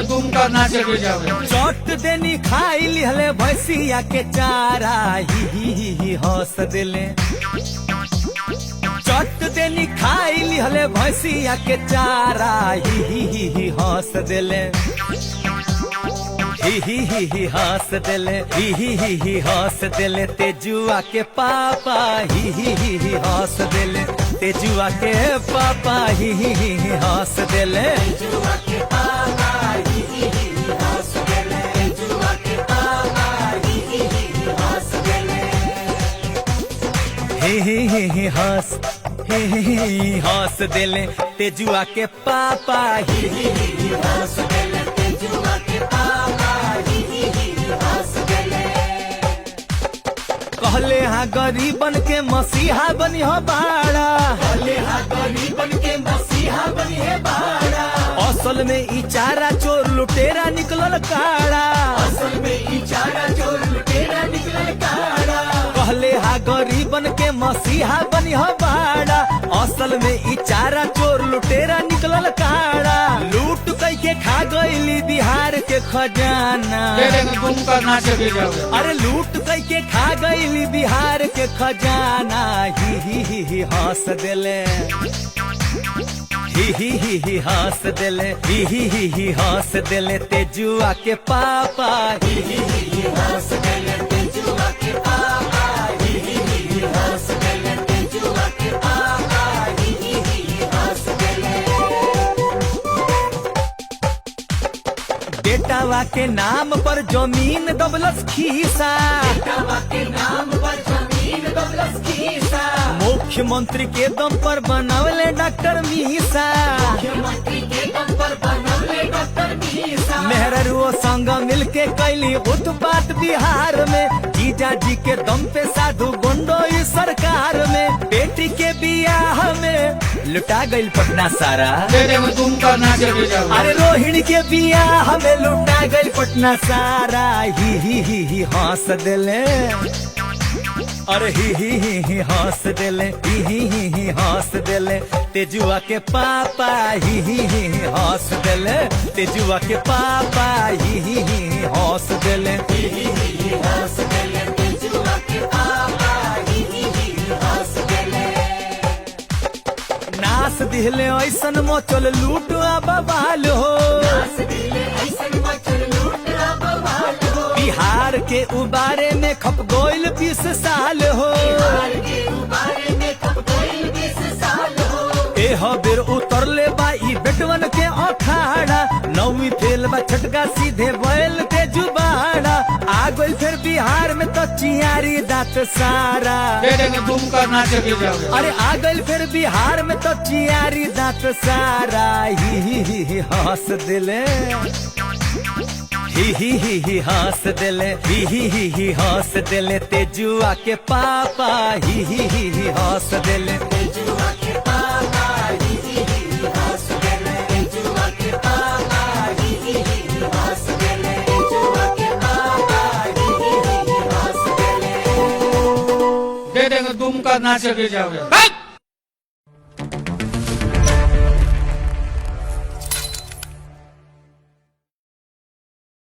तुम का नाच के जावे चोट देनी खाई लिहले भैंसिया के चारा ही हंस दिले। चोट देनी खाई लिहले भैंसिया के चारा ही हंस दिले। ही हंस दिले ही हंस दिले। तेजुआ के पापा ही हंस दिले। तेजुआ के पापा ही हंस दिले। तेजुआ के पापा ही हंस दिले। तेजुआ के पापा ही हंस दिले। हंस दिले। तेजुआ के पापा ही हंस दिले। तेजुआ के पापा कहले हाँ गरीबन के मसीहा बनी हो बाड़ा। कहले हाँ गरीबन के मसीहा बनी है बाड़ा। असल में ई चारा चोर लुटेरा निकलल काड़ा। असल में ई चारा चोर लुटेरा निकलल काड़ा। कहले हाँ गरीबन के मसीहा बनी हो बाड़ा। असल में ई चारा चोर लुटेरा निकलल काड़ा। लूट कई के खा गईली बिहार के खजाना। तुम का नाच के जावे अरे लूट कई के खा गईली बिहार के खजाना। ही हंस दिले। ही हंस दिले। ही हंस दिले। तेजुआ के पापा ही हंस दिले। तेजुआ के पापा ही हंस दिले। तेजुआ के पापा ही हंस दिले। बेटावा के नाम पर जमीन दबलस खीसा। बेटावा के नाम पर जमीन दबलस खीसा। मुख्यमंत्री के दम पर बनवले डॉक्टर मीसा। मुख्यमंत्री के दम पर बनवले डॉक्टर मीसा। मेहररुओ संग मिलके कैली उत्पात बिहार में। जीजा जी के दम पे साधु गुंडो इस सरकार में। बेटी के बियाह में लुटा गई पटना सारा। तुम का नाच के जावे अरे रोहिणी के बियाह में लुटा गई पटना सारा। ही हंस दिले। अरे ही हंस दिले। ही हंस दिले। तेजुआ के पापा ही हंस दिले। तेजुआ के पापा ही हंस दिले। हंस दिले। तेजुआ के पापा ही हंस दिले। नास दिले ऐसन मोचल लूट बवाल हो। नास दिले ऐसन मोचल लूट बवाल हो। बिहार के उबारे में खप गोइल 20 साल हो। बिहार के उबारे में खप गोइल 20 साल हो। एह बेर उतरले बा ई बेटवन के अखाड़ा। नौवीं फेल बा छटका सीधे बैल के जुबाड़ा। आ गइल फिर बिहार में तो चियारी दांत सारा। तुम का नाच के जावे अरे आ गइल फिर बिहार में तो चियारी दांत सारा। ही हंस दिले। ही हंस दिले। ही हंस दिले। तेजुआ के पापा ही हंस दिले। तेजुआ के पापा ही हंस दिले। तेजुआ के पापा ही हंस दिले। तेजुआ के पापा ही हंस दिले। तुम का नाच के जावे